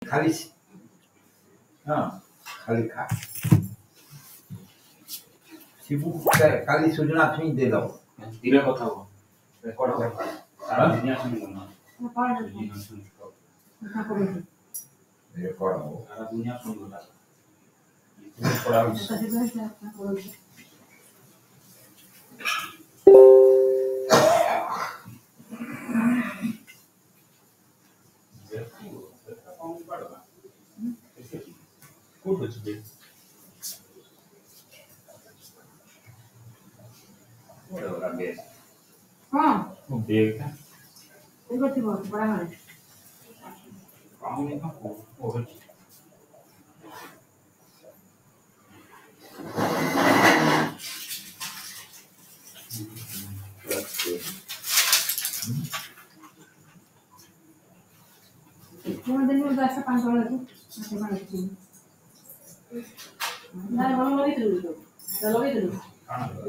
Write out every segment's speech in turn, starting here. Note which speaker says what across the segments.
Speaker 1: खाली हाँ खाली खा शिबू खाली सूचना थी दे दो
Speaker 2: धीरे কথা हो রেকর্ড কর সারা দুনিয়া শুনবো না
Speaker 1: রেকর্ড हो
Speaker 2: সারা দুনিয়া শুনবো না পড়া হচ্ছে কোড হচ্ছে ওরা বেশ
Speaker 3: हाँ
Speaker 2: देख
Speaker 3: एक बार बहुत बड़ा है
Speaker 2: कामने का वो है
Speaker 3: cuma दिन में ऐसा पांच वाला है ऐसे बना के ना हम लोग इधर उधर चलो इधर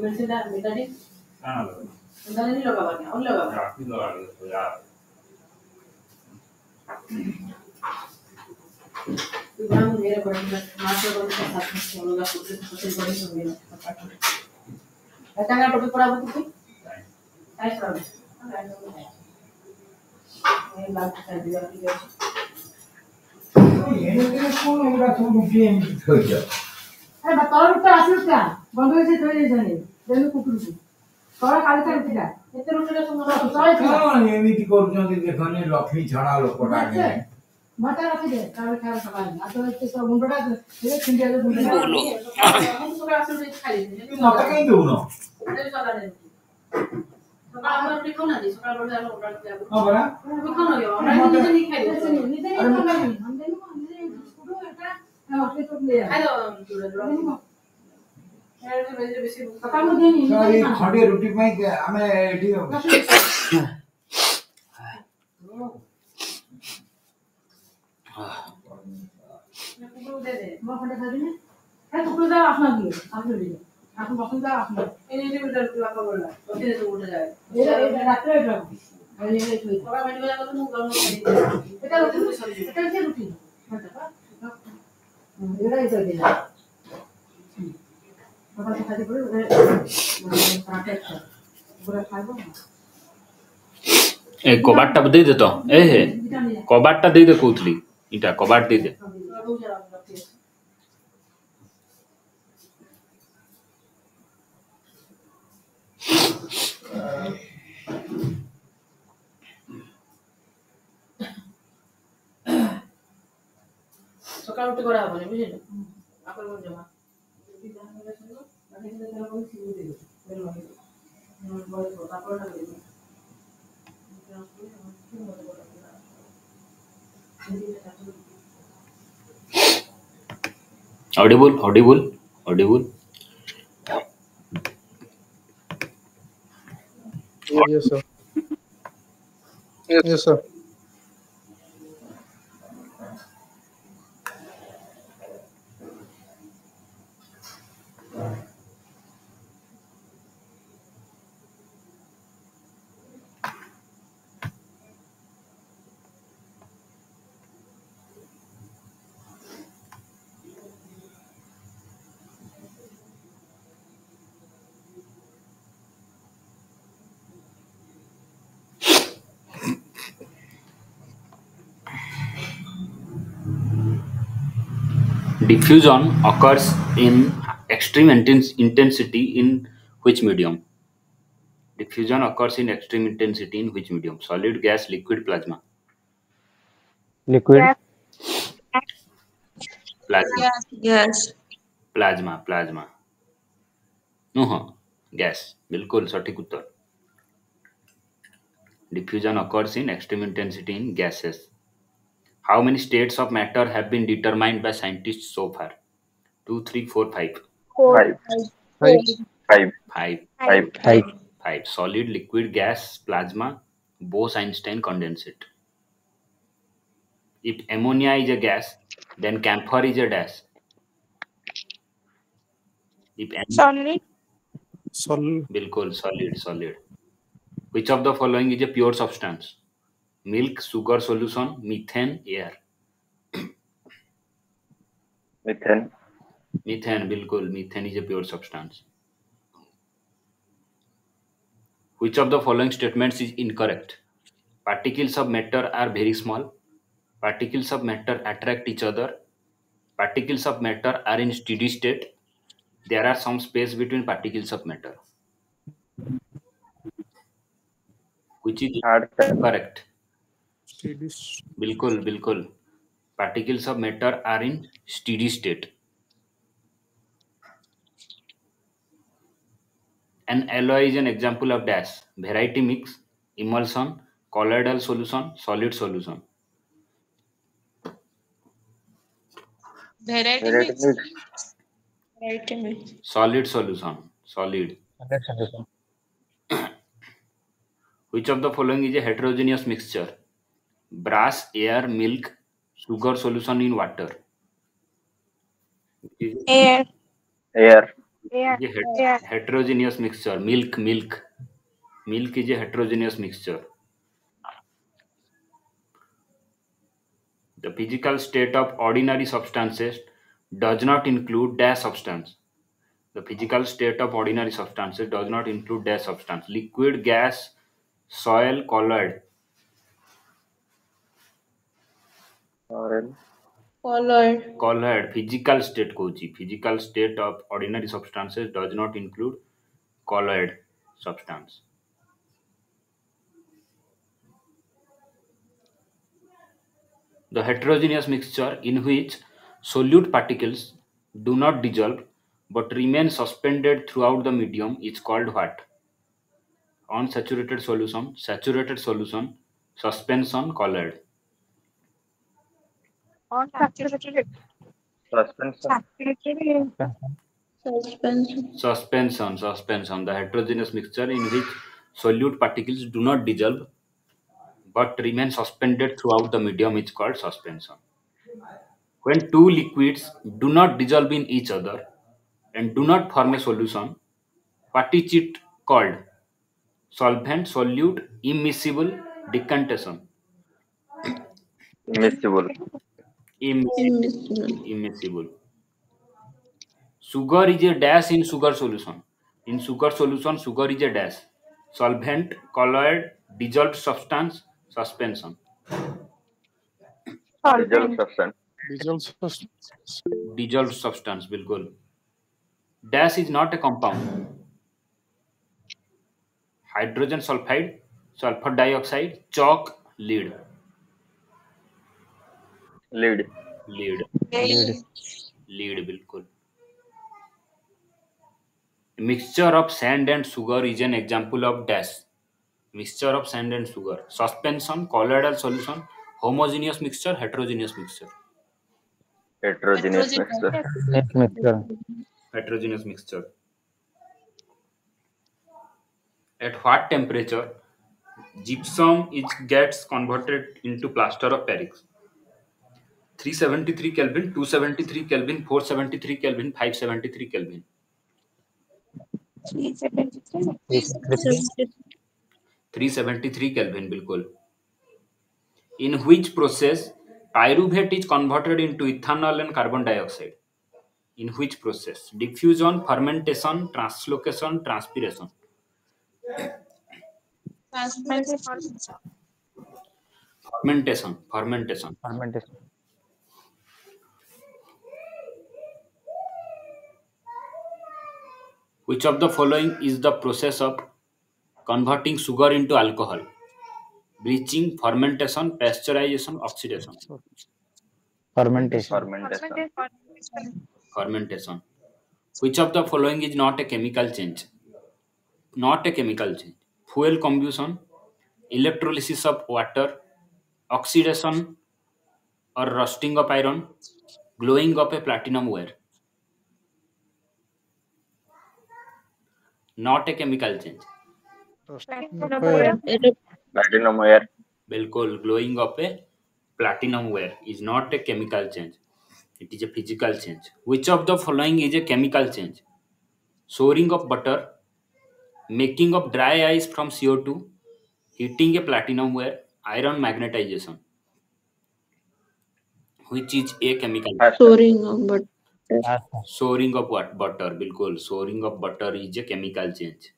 Speaker 3: मैं सीधा बेटा जी
Speaker 2: ना
Speaker 3: उधर नहीं लगा बाकी और लगा
Speaker 2: राखी लगा दे तो यार
Speaker 3: हम मेरे बड़े मास्टर को साथ में चलोगा कुछ बड़ी हो गई ऐसा टॉपिक पढ़ा हुआ तुझे आई पढ़ा ये बात कर दिया
Speaker 1: ये ने कौन होगा तुम गेम हो जा
Speaker 3: अरे बताओ रुपया 80 रुपया बंद से थोड़ी जाने देनु कुकुर को तोरा काली का रुपया एते रुपया तुमरा सॉरी
Speaker 1: कौन एमिति करूछन देखने लक्ष्मी छड़ा लोकटा के
Speaker 3: मता रखी दे काले खाए सकाल आ तो एते सब मुंडा ये खिंडिया जो मुंडा हम तो 80 रुपया खाई
Speaker 1: मत कहीं दो ना
Speaker 3: अरे सकाल ने सकाल हम रोटी खाना दे सकाल रोटी आलो उड़ा के
Speaker 1: हां बरा
Speaker 3: रोटी खाना गयो हमरा नीचे नहीं खाई नीचे नहीं खाना हम देनु स्कूल एटा ओके तो ले खाई दो जुड़ा जुड़ा
Speaker 1: सॉरी खडे रोटी पई हमें एठी
Speaker 3: कुकुर दे दे मैं खडे खा देने है कुकुर दा अपना दिए आप ले लीजिए आपको पसंद है अपना ये नहीं उधर आपका बोल रहा है तो दे उड़ जाए ये रात में ड्रग ये ये थोड़ा मिनट में तो मुंह गरम कर बेटा रोटी समझो बेटा ये रोटी ये इधर दे बाबा से खाते पड़े पराठे पूरा खाइबो
Speaker 2: ए कबाटटा दे दे तो ए हे कबाटटा दे दे कोथली इटा कबाट दे दे
Speaker 3: सकाळ उठी करा हबो बुझिले आपन कोन जमा
Speaker 2: Audible Audible Audible
Speaker 4: Yes, sir. Yes, sir.
Speaker 2: Diffusion occurs in extreme intensity in which medium? Diffusion occurs in extreme intensity in which medium? Solid, gas, liquid, plasma.
Speaker 4: Liquid.
Speaker 2: Plasma.
Speaker 5: Yes.
Speaker 2: Plasma. No, gas. बिल्कुल सटीक उत्तर. Diffusion occurs in extreme intensity in gases. How many states of matter have been determined by scientists so far? 2, 3, 4, 5.
Speaker 5: 5.
Speaker 2: 5. Solid, liquid, gas, plasma, Bose-Einstein condensate. If ammonia is a gas, then camphor is a dash. If
Speaker 5: Solid.
Speaker 2: बिल्कुल solid. Which of the following is a pure substance? Milk, sugar solution, methane, air.
Speaker 4: Methane.
Speaker 2: Methane, bilkul. Methane is a pure substance. Which of the following statements is incorrect? Particles of matter are very small. Particles of matter attract each other. Particles of matter are in steady state. There are some space between particles of matter. Which is
Speaker 4: Answer.
Speaker 2: correct?
Speaker 5: Swedish.
Speaker 2: Bilkul, bilkul. Particles of matter are in steady state. An alloy is an example of dash. Variety mix, emulsion, colloidal solution, solid solution.
Speaker 6: Variety
Speaker 4: Variety
Speaker 6: mix.
Speaker 4: mix.
Speaker 6: Variety mix.
Speaker 2: Solid solution. Solid.
Speaker 5: Hundred solution.
Speaker 2: Which of the following is a heterogeneous mixture? Brass, air, milk, sugar solution in water. It is
Speaker 6: Air.
Speaker 4: Air.
Speaker 2: a heterogeneous mixture. Milk, milk. Milk is a heterogeneous mixture. The physical state of ordinary substances does not include dash substance. The physical state of ordinary substances does not include dash substance. Liquid, gas, soil, colloid.
Speaker 4: Oil.
Speaker 6: Colloid.
Speaker 2: Colloid. Physical state kouchi. Physical state of ordinary substances does not include colloid substance. The heterogeneous mixture in which solute particles do not dissolve but remain suspended throughout the medium is called what? Unsaturated solution, saturated solution, suspension, colloid.
Speaker 6: Saturated.
Speaker 4: Suspension.
Speaker 6: Suspension.
Speaker 2: Suspension. The heterogeneous mixture in which solute particles do not dissolve but remain suspended throughout the medium is called suspension. When two liquids do not dissolve in each other and do not form a solution, what is it called? Solvent, solute, immiscible, decantation.
Speaker 4: Immiscible.
Speaker 6: Immiscible.
Speaker 2: Immiscible. Sugar is a dash in sugar solution. In sugar solution, sugar is a dash. Solvent, colloid, dissolved substance, suspension.
Speaker 4: Dissolved substance.
Speaker 5: Dissolved.
Speaker 2: Dissolved substance, bilkul. Dash is not a compound. Hydrogen sulfide, sulfur dioxide, chalk, lead.
Speaker 4: Lead.
Speaker 2: Lead,
Speaker 6: Lead.
Speaker 2: lead, bilkul. A mixture of sand and sugar is an example of dash. Mixture of sand and sugar. Suspension, colloidal solution, homogeneous mixture, heterogeneous mixture.
Speaker 4: Heterogeneous mixture.
Speaker 5: Next mixture.
Speaker 2: Heterogeneous mixture. At what temperature gypsum gets converted into plaster of Paris? 373 Kelvin, 273 Kelvin, 473 Kelvin, 573 Kelvin.
Speaker 6: 373.
Speaker 2: 373 Kelvin, bilkul. In which process pyruvate is converted into ethanol and carbon dioxide? In which process? Diffusion, fermentation, translocation, transpiration. Fermentation.
Speaker 5: Fermentation.
Speaker 2: Which of the following is the process of converting sugar into alcohol? Bleaching, fermentation, pasteurization, oxidation.
Speaker 5: Fermentation.
Speaker 4: Fermentation.
Speaker 2: Fermentation. Which of the following is not a chemical change? Not a chemical change. Fuel combustion, electrolysis of water, oxidation or rusting of iron, glowing of a platinum wire. Not a chemical change.
Speaker 4: Platinum wire.
Speaker 2: Bilkul, glowing of a platinum wire is not a chemical change. It is a physical change. Which of the following is a chemical change? Souring of butter, making of dry ice from CO2, heating a platinum wire, iron magnetization. Which is a chemical?
Speaker 4: Faster.
Speaker 6: Soaring of butter.
Speaker 2: Souring of what? Butter. बिल्कुल. Souring of butter is a chemical change.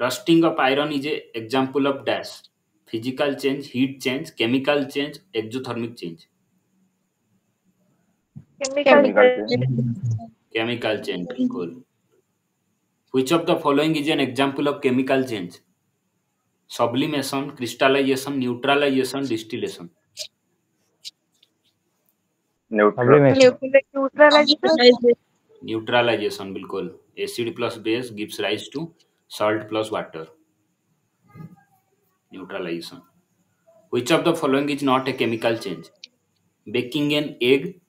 Speaker 2: Rusting of iron is a example of dash. Physical change, heat change, chemical change, exothermic change.
Speaker 6: Chemical change.
Speaker 2: Chemical change. बिल्कुल. Which of the following is an example of chemical change? Sublimation, crystallization, neutralization, distillation.
Speaker 4: Neutral.
Speaker 6: Neutralization.
Speaker 2: Neutralization. बिल्कुल. Acid plus base gives rise to salt plus water. Neutralization. Which of the following is not a chemical change? Baking an egg,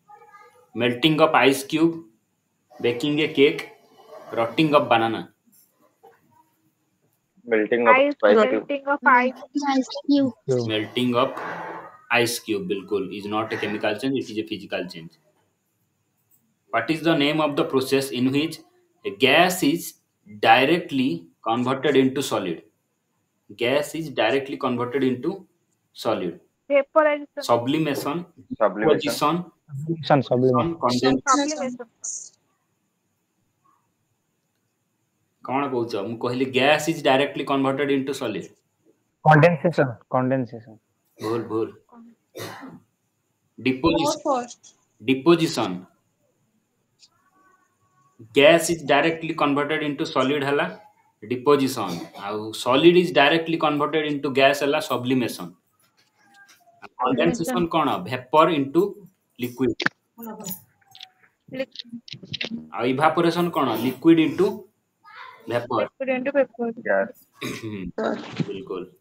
Speaker 2: melting of ice cube, baking a cake, rotting of banana.
Speaker 4: Melting of ice cube.
Speaker 2: Melting of ice cube बिल्कुल is not a chemical change, it is a physical change. What is the name of the process in which a gas is directly converted into solid? Gas is directly converted into solid.
Speaker 6: Vaporization.
Speaker 2: Sublimation,
Speaker 4: Sublimation.
Speaker 2: deposition,
Speaker 5: Sublimation.
Speaker 2: condensation. कौन कौच मु कहली gas is directly converted into solid.
Speaker 5: Condensation.
Speaker 2: भूल भूल. Deposition. Gas is directly converted into solid हला deposition. आउ solid is directly converted into gas हला sublimation. Condensation कोन vapour into liquid. आ evaporation कोन liquid into vapour.
Speaker 4: Gas.
Speaker 2: बिल्कुल.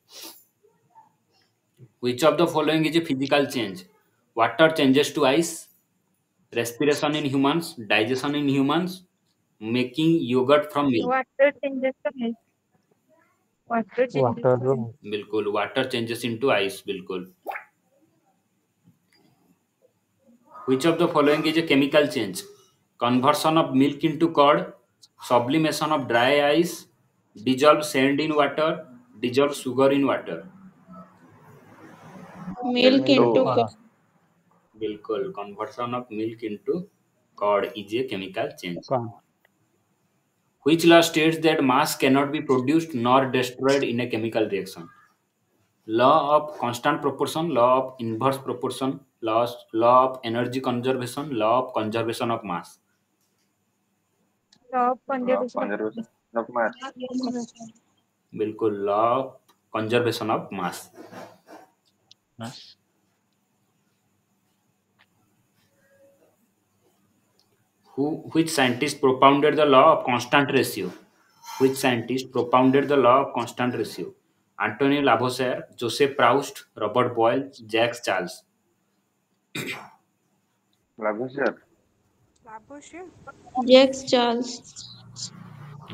Speaker 2: Which of the following is a physical change? Water changes to ice, respiration in humans, digestion in humans, making yogurt from milk.
Speaker 6: Water changes to milk. Water changes to milk.
Speaker 2: बिल्कुल. Water changes into ice. बिल्कुल. Which of the following is a chemical change? Conversion of milk into curd, sublimation of dry ice, dissolve sand in water, dissolve sugar in water.
Speaker 6: Milk into
Speaker 2: बिल्कुल. Conversion of milk into curd is a chemical change. Which law states that mass cannot be produced nor destroyed in a chemical reaction? Law of constant proportion, law of inverse proportion, law of energy conservation, law of conservation of mass.
Speaker 6: Law of conservation.
Speaker 4: Conservation of mass.
Speaker 2: बिल्कुल. law of conservation of mass. Which scientist propounded the law of constant ratio? Which scientist propounded the law of constant ratio? Antoine Lavoisier, Joseph Proust, Robert Boyle, Jacques Charles.
Speaker 4: Lavoisier.
Speaker 6: Jacques Charles.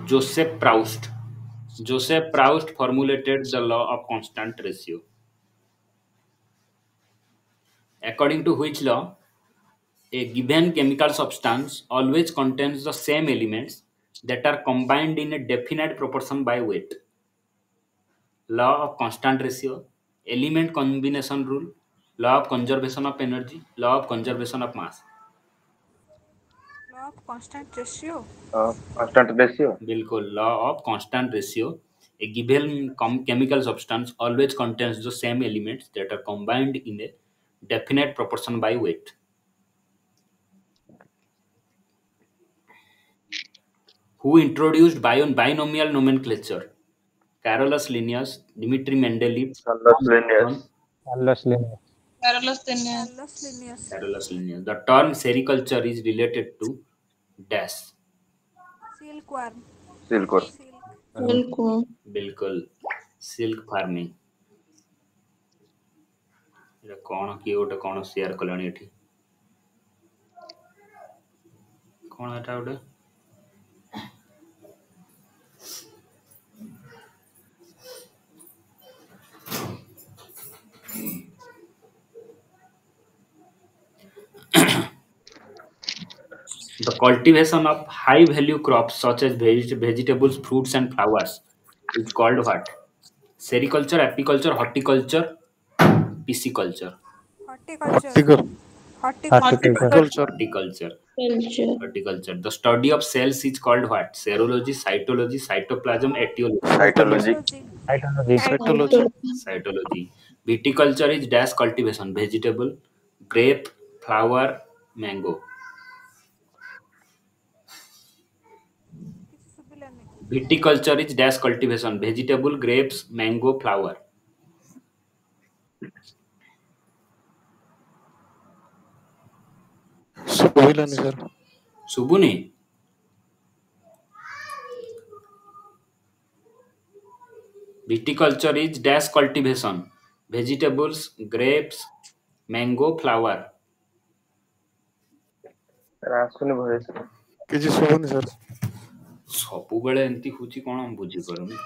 Speaker 2: Joseph Proust. Joseph Proust formulated the law of constant ratio. According to which law, a given chemical substance always contains the same elements that are combined in a definite proportion by weight? Law of constant ratio, element combination rule, law of conservation of energy, law of conservation of mass.
Speaker 7: Law of constant ratio.
Speaker 4: Constant ratio.
Speaker 2: बिल्कुल. law of constant ratio, a given chemical substance always contains the same elements that are combined in a definite proportion by weight. Who introduced binomial nomenclature? Carolus Linnaeus, Dmitry Mendeleev,
Speaker 4: Carolus Linnaeus.
Speaker 7: Carolus Linnaeus.
Speaker 2: Carolus Linnaeus. The term sericulture is related to dash.
Speaker 7: Silkworm.
Speaker 4: Silkworm.
Speaker 6: Silkworm.
Speaker 2: बिल्कुल. Silk farming. एटा कोन किए गोटे कोन share Kalani एठी कोन एटा गोटे The cultivation of high value crops such as vegetables, fruits and flowers is called what? Sericulture, apiculture, horticulture, pisciculture.
Speaker 7: Horticulture.
Speaker 5: Horticulture.
Speaker 2: Horticulture.
Speaker 6: Culture.
Speaker 2: Horticulture. The study of cells is called what? Serology, cytology, cytoplasm, etiology.
Speaker 4: Cytology.
Speaker 7: Cytology.
Speaker 5: Cytology.
Speaker 2: Cytology. Viticulture is dash cultivation. Vegetable, grape, flower, mango.
Speaker 7: କିଛି ଶୁଭିଲାନି।
Speaker 2: Viticulture is dash cultivation. Vegetable, grapes, mango, flower.
Speaker 5: ଶୁଭିଲାନି sir.
Speaker 2: ଶୁଭୁନି? Viticulture is dash cultivation. Vegetables, grapes, mango, flower.
Speaker 4: ଆସୁନି voice.
Speaker 5: କିଛି ଶୁଭୁନି sir.
Speaker 2: ସବୁବେଳେ ଏମିତି ହଉଛି କଣ ମୁଁ ବୁଝିପାରୁନି।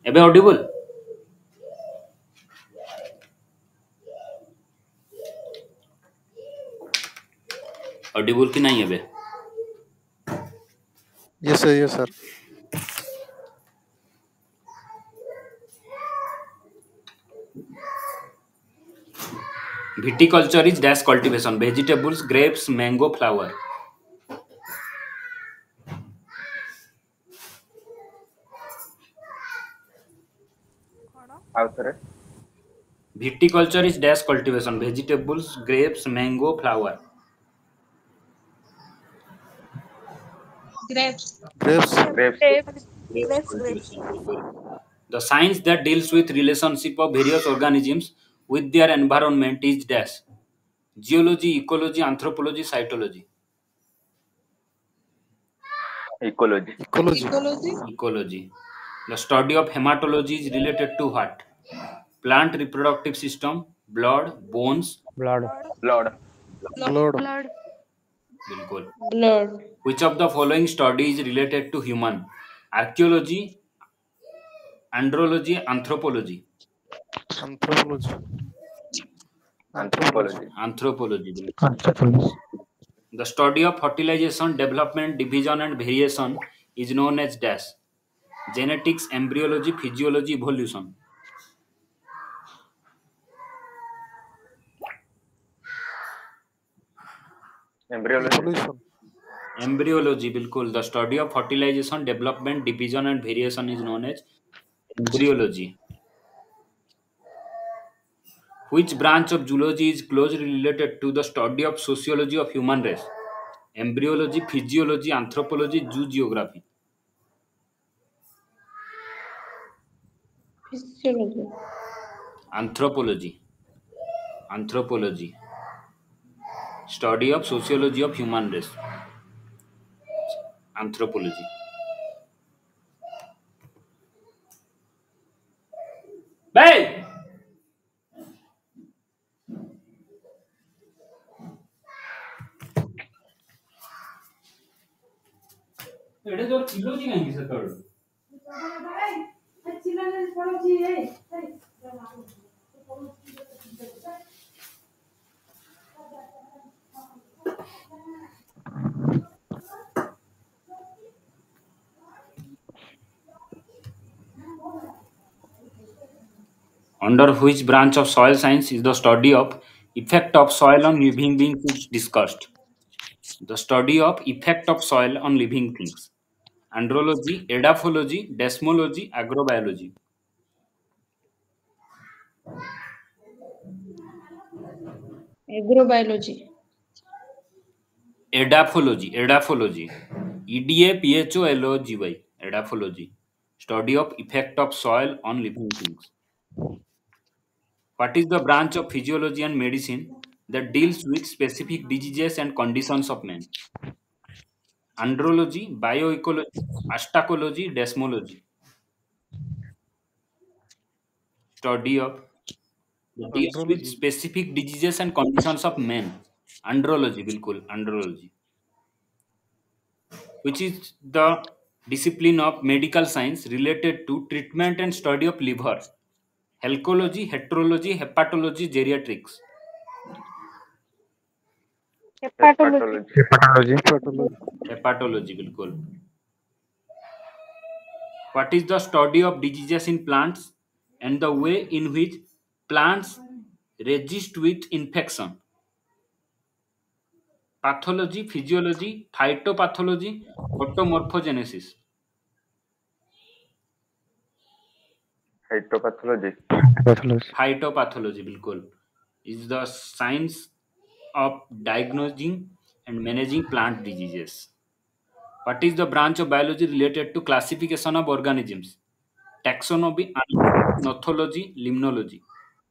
Speaker 2: ଏବେ ଅଡିବୁଲ? ଅଡିବୁଲ କି ନାହିଁ ଏବେ?
Speaker 5: yes sir.
Speaker 2: Viticulture is dash cultivation. Vegetables, grapes, mango, flower.
Speaker 7: କ'ଣ?
Speaker 4: ଆଉ ଥରେ।
Speaker 2: Viticulture is dash cultivation. Vegetables, grapes, mango, flower.
Speaker 6: Grapes.
Speaker 5: Grapes.
Speaker 4: Grapes.
Speaker 7: grapes
Speaker 2: Grapes
Speaker 7: grapes
Speaker 2: cultivation. The science that deals with relationship of various organisms with their environment is dash. Geology, ecology, anthropology, cytology.
Speaker 4: Ecology.
Speaker 2: Ecology. The study of hematology is related to what? Plant reproductive system, blood, bones.
Speaker 5: Blood.
Speaker 4: Blood.
Speaker 5: Blood.
Speaker 2: बिल्कुल.
Speaker 6: Blood.
Speaker 2: Which of the following study is related to human? Archaeology, andrology, anthropology.
Speaker 5: Anthropology.
Speaker 4: Anthropology.
Speaker 2: Anthropology.
Speaker 5: Anthropology.
Speaker 2: The study of fertilization, development, division and variation is known as dash. Genetics, embryology, physiology, evolution.
Speaker 4: Embryology.
Speaker 5: Evolution.
Speaker 2: Embryology, बिल्कुल. The study of fertilization, development, division and variation is known as embryology. Which branch of zoology is closely related to the study of sociology of human race? Embryology, physiology, anthropology, zoo geography.
Speaker 6: Physiology.
Speaker 2: Anthropology. Anthropology. Study of sociology of human race. Anthropology. Hey! ଏଡେ ଜୋର ଚିଲଉଚି କାହିଁକି ସେତେବେଳୁ? Under which branch of soil science is the study of effect of soil on living beings is discussed? The study of effect of soil on living things. Andrology, edaphology, desmology, agrobiology.
Speaker 6: Agrobiology.
Speaker 2: Edaphology. Edaphology. EDAPHOLOGY. Edaphology. Study of effect of soil on living things. What is the branch of physiology and medicine that deals with specific diseases and conditions of man? Andrology, bioecology, astacology, desmology. Study of that deals with
Speaker 5: Andrology.
Speaker 2: specific diseases and conditions of men. Andrology, bilkul, andrology. Which is the discipline of medical science related to treatment and study of liver. Healthology, heterology, hepatology, geriatrics.
Speaker 6: Hepatology.
Speaker 4: Hepatology.
Speaker 5: Hepatology. Hepatology.
Speaker 2: Hepatology, bilkul. What is the study of diseases in plants and the way in which plants resist with infection? Pathology, physiology, phytopathology, photomorphogenesis.
Speaker 4: Hydropathology.
Speaker 5: Pathology.
Speaker 2: Phytopathology, bilkul, is the science of diagnosing and managing plant diseases. What is the branch of biology related to classification of organisms? Taxonomy, ethology, limnology.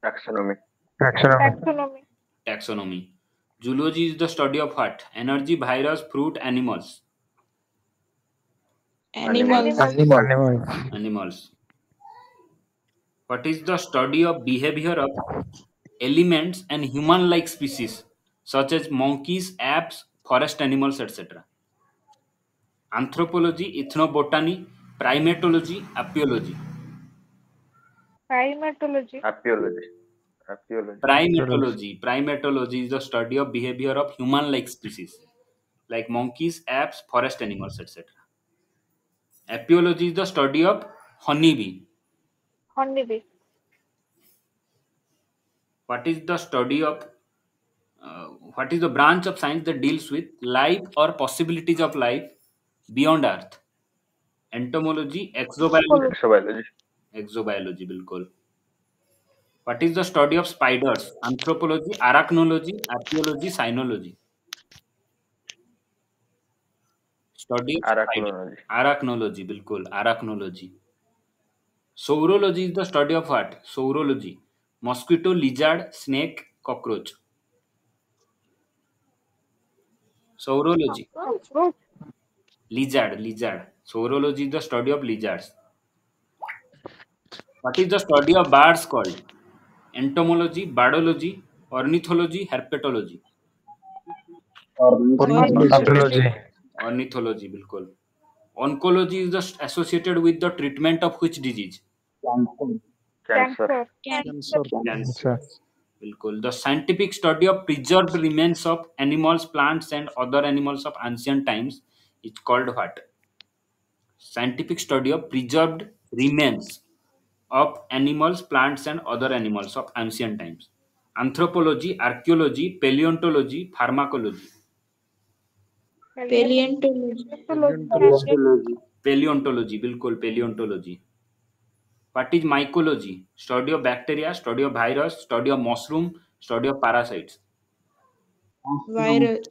Speaker 4: Taxonomy.
Speaker 5: Taxonomy.
Speaker 6: Taxonomy.
Speaker 2: Taxonomy. Zoology is the study of what? Energy, virus, fruit, animals.
Speaker 6: Animals.
Speaker 4: Animals.
Speaker 5: Animals.
Speaker 2: Animals. What is the study of behavior of elements and human-like species such as monkeys, apes, forest animals, etc.? Anthropology, ethnobotany, primatology, apiology.
Speaker 6: Primatology.
Speaker 4: Apiology. Apiology.
Speaker 5: Pathology.
Speaker 2: Primatology is the study of behavior of human-like species like monkeys, apes, forest animals, etc. Apiology is the study of honeybee.
Speaker 6: Honeybee.
Speaker 2: What is the study of what is the branch of science that deals with life or possibilities of life beyond Earth? Entomology, exobiology,
Speaker 6: Ecology.
Speaker 4: Exobiology.
Speaker 2: exobiology, bilkul. What is the study of spiders? Anthropology, arachnology, archaeology, sinology. Study of spiders.
Speaker 4: Arachnology.
Speaker 2: Arachnology, bilkul, arachnology. Saurology is the study of what? Saurology. Mosquito, lizard, snake, cockroach. Saurology.
Speaker 6: Cockroach.
Speaker 2: Lizard, lizard. Saurology is the study of lizards. What is the study of birds called? Entomology, birdology, ornithology, herpetology.
Speaker 6: Ornithology.
Speaker 5: Ornithology.
Speaker 2: Ornithology, bilkul. Oncology is the associated with the treatment of which disease?
Speaker 4: Cancer.
Speaker 6: Cancer.
Speaker 5: Cancer.
Speaker 2: Cancer.
Speaker 5: Cancer.
Speaker 2: Bilkul. The scientific study of preserved remains of animals, plants, and other animals of ancient times is called what? Scientific study of preserved remains of animals, plants, and other animals of ancient times. Anthropology, archaeology, paleontology, pharmacology.
Speaker 6: Paleontology.
Speaker 5: Paleontology.
Speaker 2: Paleontology, bilkul, paleontology. What is mycology? Study of bacteria, study of virus, study of mushroom, study of parasites.
Speaker 6: Virus.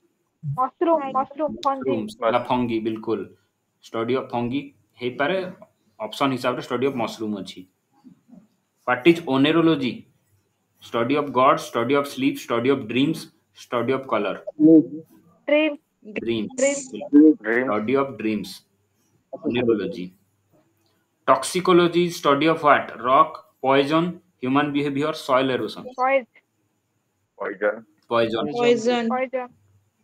Speaker 6: Mushroom. Fungi.
Speaker 2: Mushrooms, বা fungi, बिल्कुल. Study of fungi ହେଇପାରେ option ହିସାବରେ study of mushroom ଅଛି. What is onerology? Study of God, study of sleep, study of dreams, study of color.
Speaker 6: Dream.
Speaker 2: Dreams.
Speaker 4: Dreams.
Speaker 2: Study of dreams. Onerology. Toxicology is study of what? Rock, poison, human behavior, soil erosion.
Speaker 6: Poison.
Speaker 4: Poison.
Speaker 2: Poison.
Speaker 5: Poison.
Speaker 6: Poison.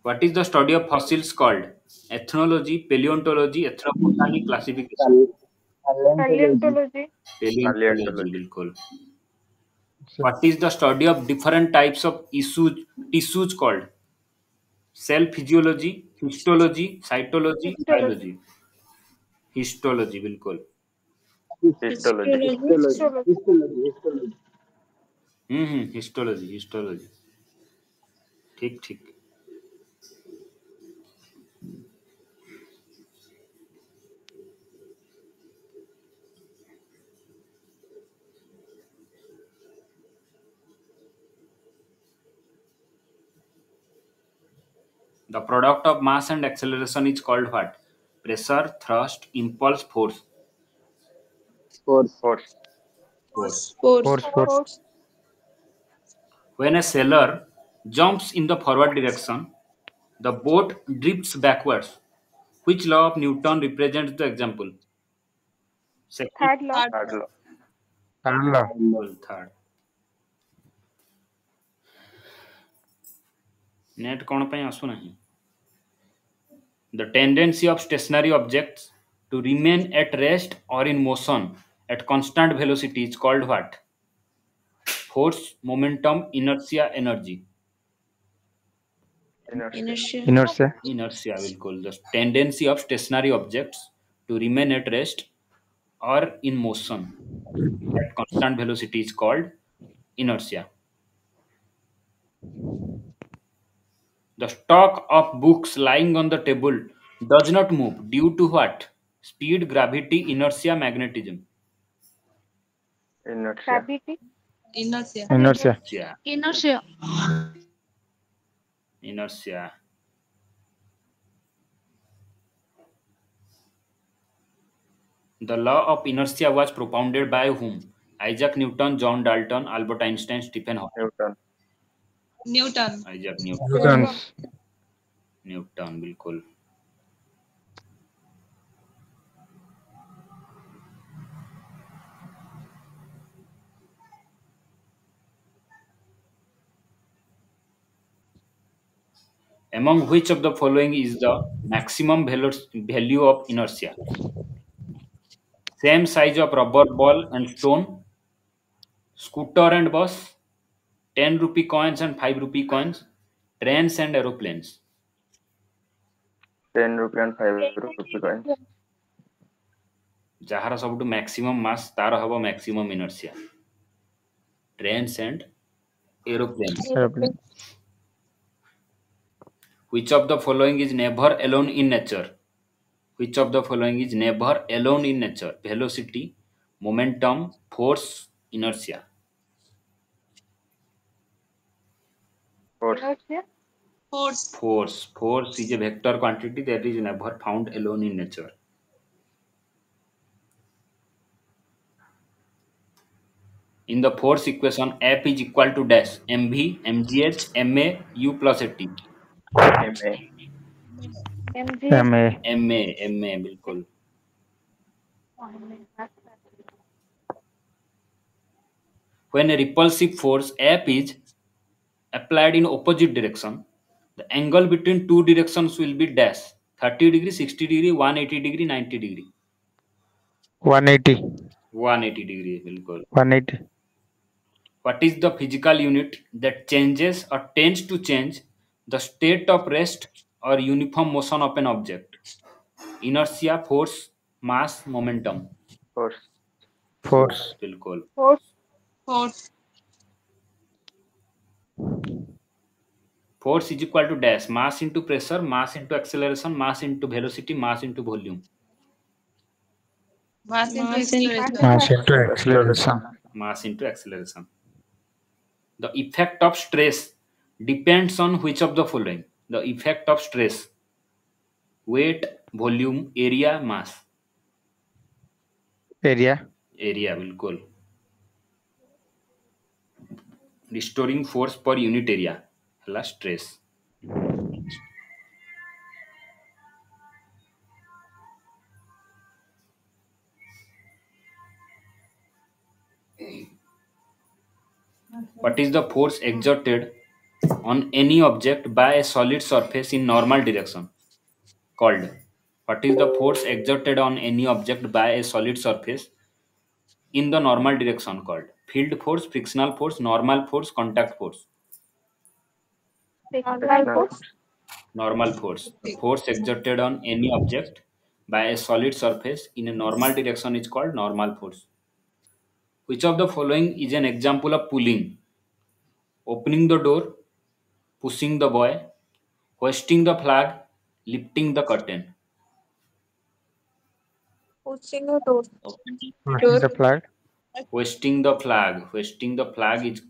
Speaker 2: What is the study of fossils called? Ethnology, paleontology, ethnobotany, classification.
Speaker 6: Paleontology.
Speaker 2: Paleontology,
Speaker 4: Paleontology.
Speaker 2: बिल्कुल.
Speaker 5: Sir.
Speaker 2: What is the study of different types of tissues called? Cell physiology, histology, cytology,
Speaker 6: Histology.
Speaker 2: biology. Histology, बिल्कुल.
Speaker 4: Histology.
Speaker 6: Histology.
Speaker 2: Histology. ठीक ठीक. The product of mass and acceleration is called what? Pressure, thrust, impulse, force.
Speaker 4: Force.
Speaker 2: Force.
Speaker 5: Force.
Speaker 2: When a sailor jumps in the forward direction, the boat drifts backwards. Which law of Newton represents the example? Second,
Speaker 6: Third law.
Speaker 4: Third law.
Speaker 2: third. Net कौन ପାଇଁ ଆସୁନାହିଁ? The tendency of stationary objects to remain at rest or in motion at constant velocity is called what? Force, momentum, inertia, energy.
Speaker 4: Inertia.
Speaker 5: Inertia.
Speaker 2: Inertia will call the tendency of stationary objects to remain at rest or in motion at constant velocity is called inertia. The stock of books lying on the table does not move due to what? Speed, gravity, inertia, magnetism.
Speaker 4: Inertia.
Speaker 6: Gravity.
Speaker 5: Inertia.
Speaker 2: Inertia.
Speaker 7: Inertia.
Speaker 2: Inertia. The law of inertia was propounded by whom? Isaac Newton, John Dalton, Albert Einstein, Stephen Hawking.
Speaker 7: Newton.
Speaker 2: Isaac Newton.
Speaker 5: Newton's.
Speaker 2: Newton, बिल्कुल. Among which of the following is the maximum value of inertia? Same size of rubber ball and stone, scooter and bus, 10 rupee coins and 5 rupee coins, trains and aeroplanes.
Speaker 4: 10 rupee and 5 rupee coins.
Speaker 2: ଯାହାର ସବୁଠୁ maximum mass ତାର ହବ maximum inertia. Trains and aeroplanes.
Speaker 5: Airplane.
Speaker 2: Which of the following is never alone in nature? Which of the following is never alone in nature? Velocity, momentum, force, inertia.
Speaker 4: Force.
Speaker 6: Inertia.
Speaker 2: Force. Force is a vector quantity that is never found alone in nature. In the force equation, F is equal to dash mv, mgh, ma, u plus at.
Speaker 4: MA.
Speaker 6: MG.
Speaker 2: ma बिल्कुल. When a repulsive force F is applied in opposite direction, the angle between two directions will be dash 30 degree, 60 degree, 180 degree, 90 degree.
Speaker 5: 180.
Speaker 2: 180 degree बिल्कुल.
Speaker 5: 180.
Speaker 2: What is the physical unit that changes or tends to change the state of rest or uniform motion of an object? Inertia, force, mass, momentum.
Speaker 4: Force.
Speaker 5: Force.
Speaker 2: बिल्कुल.
Speaker 6: Force.
Speaker 2: Force is equal to dash mass into pressure, mass into acceleration, mass into velocity, mass into volume.
Speaker 7: Mass into acceleration.
Speaker 5: Mass into acceleration.
Speaker 2: Mass into acceleration. The effect of stress depends on which of the following? The effect of stress: weight, volume, area, mass.
Speaker 5: Area.
Speaker 2: Area बिल्कुल. Restoring force per unit area ହେଲା stress. What is the force exerted on any object by a solid surface in normal direction? Called. What is the force exerted on any object by a solid surface in the normal direction? Called. Field force, frictional force, normal force, contact force.
Speaker 6: Frictional force.
Speaker 2: Normal force. The force exerted on any object by a solid surface in a normal direction is called normal force. Which of the following is an example of pulling? Opening the door, pushing the boy, hoisting the flag, lifting the curtain.
Speaker 6: Pushing a door.
Speaker 5: Hoisting the flag.
Speaker 2: Hoisting the flag. Hoisting the flag is